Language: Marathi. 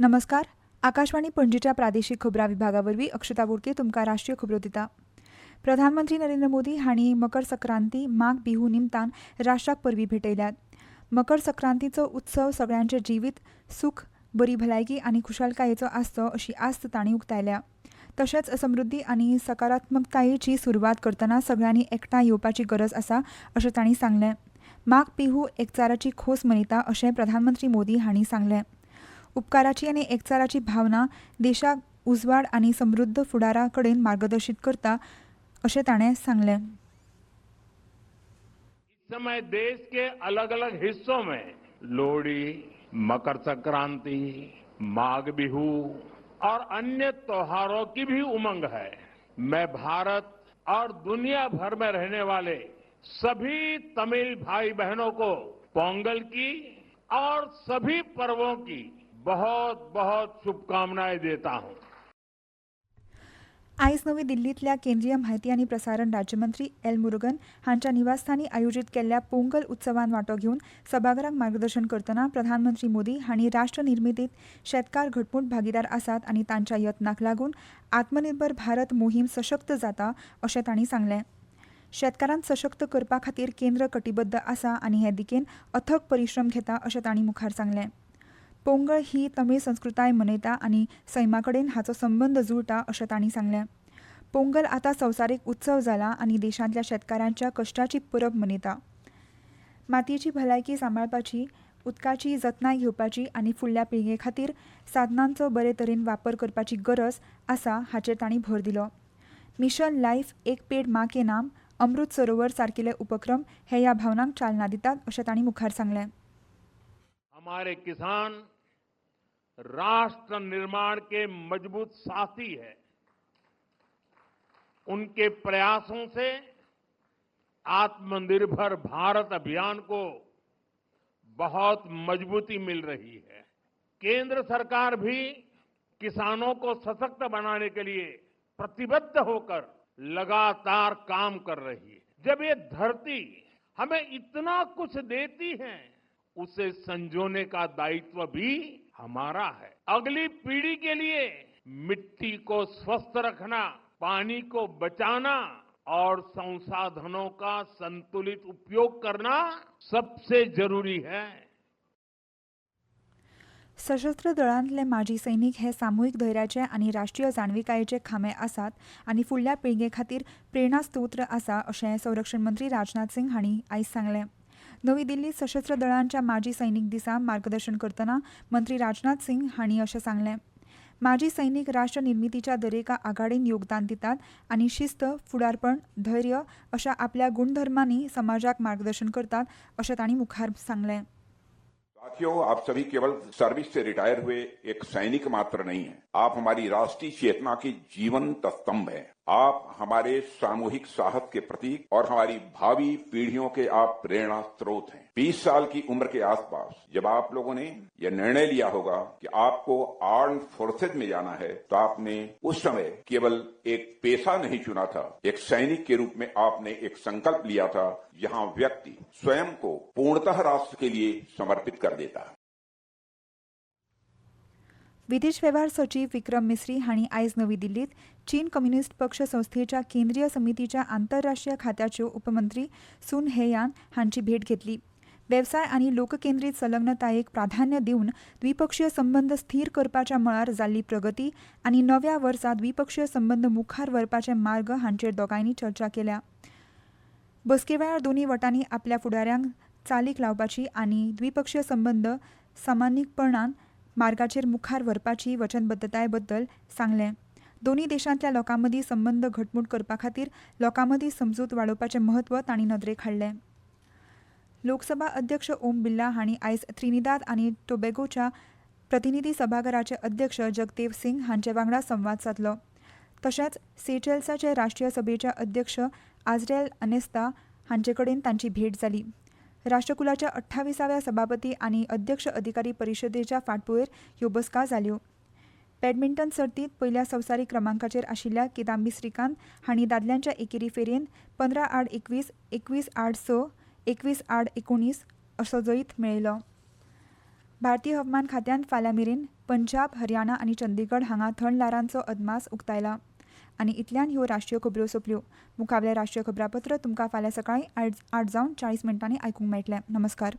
नमस्कार. आकाशवाणी पणजीच्या प्रादेशीक खबरां विभागावरवीं अक्षता बोडके तुमकां राष्ट्रीय खबरो दिता. प्रधानमंत्री नरेंद्र मोदी हांणी मकर संक्रांती माघ बिहू निमतान राष्ट्राक परबीं भेटयल्यात. मकर संक्रांतीचो उत्सव सगळ्यांचें जिवीत सूख, बरी भलायकी आनी खुशालकायेचो आसचो अशी आस्त तांणी उक्तायल्या. तशेंच समृद्धी आनी सकारात्मकतायेची सुरवात करतना सगळ्यांनी एकठांय येवपाची गरज आसा अशें तांणी सांगलें. माघ बिहू एकचाराची खोस मनयता अशें प्रधानमंत्री मोदी हांणी सांगलें. उपकाराची आनी एकचाराची भावना देशाक उजवाड आनी समृद्ध फुडारा कडेन मार्गदर्शीत करता अशें ताणें सांगलें. इस समय देश के अलग अलग हिस्सों में लोहड़ी, मकर संक्रांति, माघ बिहू और अन्य त्योहारों की भी उमंग है. मैं भारत और दुनिया भर में रहने वाले सभी तमिल भाई बहनों को पोंगल की और सभी पर्वों की बहुत बहुत शुभकामनाएं देता हूं. आयज नवी दिल्लींतल्या केंद्रीय म्हायती आनी प्रसारण राज्यमंत्री एल मुरुगन हांच्या निवासस्थानी आयोजीत केल्ल्या पोंगल उत्सवात वांटो घेवन सभाघराक मार्गदर्शन करतना प्रधानमंत्री मोदी हांणी राष्ट्र निर्मितीत शेतकार घटमूट भागीदार आसात आनी तांच्या यत्नाक लागून आत्मनिर्भर भारत मोहीम सशक्त जाता अशें तांणी सांगलें. शेतकारांक सशक्त करपा खातीर केंद्र कटिबद्ध आसा आनी हे दिकेन अथक परिश्रम घेता अशें तांणी मुखार सांगलें. पोंगळ ही तमीळ संस्कृताय मनयता आनी सैमाकडेन हाचो संबंद जुळटा अशें तांणी सांगलें. पोंगल आतां संवसारीक उत्सव जाला आनी देशांतल्या शेतकारांच्या कश्टाची परब मनयता. मातयेची भलायकी सांबाळपाची, उदकाची जतनाय घेवपाची आनी फुडल्या पिळगे खातीर साधनांचो बरे तरेन वापर करपाची गरज आसा हाचेर तांणी भर दिलो. मिशन लायफ एक पेड मां के नाम, अमृत सरोवर सारकिले उपक्रम हे ह्या भावनांक चालना दितात अशें तांणी मुखार सांगलें. हमारे किसान राष्ट्र निर्माण के मजबूत साथी है. उनके प्रयासों से आत्मनिर्भर भारत अभियान को बहुत मजबूती मिल रही है. केंद्र सरकार भी किसानों को सशक्त बनाने के लिए प्रतिबद्ध होकर लगातार काम कर रही है. जब ये धरती हमें इतना कुछ देती है, उसे संजोने का दायित्व भी हमारा है. अगली पीढ़ी के लिए मिट्टी को स्वस्थ रखना, पानी को बचाना और संसाधनों का संतुलित उपयोग करना सबसे जरूरी है. सशस्त्र दळांतले माजी सैनीक हे सामुहीक धैर्याचे आनी राष्ट्रीय जाणविकायेचे खांबे आसात आनी फुडल्या पिळगे खातीर प्रेरणास्त्रोत आसा अशें संरक्षण मंत्री राजनाथ सिंग हांणी आयज सांगलें. नवी दिल्लीत सशस्त्र दळांच्या माजी सैनीक दिसा मार्गदर्शन करतना मंत्री राजनाथ सिंग हांणी अशें सांगलें. माजी सैनीक राष्ट्र निर्मितीच्या दरेका आघाडीन योगदान दितात आनी शिस्त, फुडारपण, धैर्य अशा आपल्या गुणधर्मांनी समाजाक मार्गदर्शन करतात अशें तांणी मुखार सांगलें. साथियों, आप सभी केवल सर्विस से रिटायर हुए एक सैनिक मात्र नहीं हैं. आप हमारी राष्ट्रीय चेतना के जीवंत स्तंभ हैं. आप हमारे सामूहिक साहस के प्रतीक और हमारी भावी पीढ़ियों के आप प्रेरणा स्रोत हैं. 20 साल की उम्र के आसपास जब आप लोगों ने यह निर्णय लिया होगा कि आपको आर्म फोर्सेज में जाना है, तो आपने उस समय केवल एक पेशा नहीं चुना था. एक सैनिक के रूप में आपने एक संकल्प लिया था, जहां व्यक्ति स्वयं को पूर्णतः राष्ट्र के लिए समर्पित कर देता है. विदेश वेव्हार सचिव विक्रम मिस्री हांणी आयज नवी दिल्लीत चीन कम्युनिस्ट पक्ष संस्थेच्या केंद्रीय समितीच्या आंतरराष्ट्रीय खात्याच्यो उपमंत्री सुन हेयान हांची भेट घेतली. वेवसाय आनी लोककेंद्रीत संलग्नतायेक प्राधान्य दिवन द्विपक्षीय संबंद स्थिर करपाच्या मळार जाल्ली प्रगती आनी नव्या वर्सा द्विपक्षीय संबंद मुखार व्हरपाचे मार्ग हांचेर दोगांयनी चर्चा केल्या. बसके वेळार दोनूय वटांनी आपल्या फुडाऱ्यांक चालीक लावपाची आनी द्विपक्षीय संबंद समानीकपणान मार्गाचेर मुखार व्हरपाची वचनबद्धताये बद्दल सांगलें. दोनूय देशांतल्या लोकांमदीं संबंद घटमूट करपा खातीर लोकांमदीं समजूत वाडोवपाचें म्हत्व तांणी नदरेक हाडलें. लोकसभा अध्यक्ष ओम बिर्ला हांणी आयज त्रिनिदाद आनी टोबॅगोच्या प्रतिनिधी सभाघराचे अध्यक्ष जगदेव सिंग हांचे वांगडा संवाद सादलो. तशेंच सेचेल्साचे राष्ट्रीय सभेच्या अध्यक्ष आज्रेल अनेस्ता हांचे कडेन तांची भेट जाली. राष्ट्रकुलाच्या 28व्या सभापती आनी अध्यक्ष अधिकारी परिशदेच्या फाटभुंयेर ह्यो बसका जाल्यो. बॅडमिंटन सर्तीत पयल्या संवसारीक क्रमांकाचेर आशिल्ल्या किदांबी श्रीकांत हांणी दादल्यांच्या एकेरी फेरयेंत 15-8-21, 21-8-6, 21-8-19 असो जैत मेळयलो. भारतीय हवामान खात्यान फाल्यां मेरेन पंजाब, हरियाणा आनी चंदीगड हांगा थंड ल्हारांचो अदमास उक्तायला. आनी इतल्यान ह्यो राष्ट्रीय खबरो सोंपल्यो. मुखावेलें राष्ट्रीय खबरापत्र तुमकां फाल्यां सकाळीं 8:40 आयकूंक मेळटलें. नमस्कार.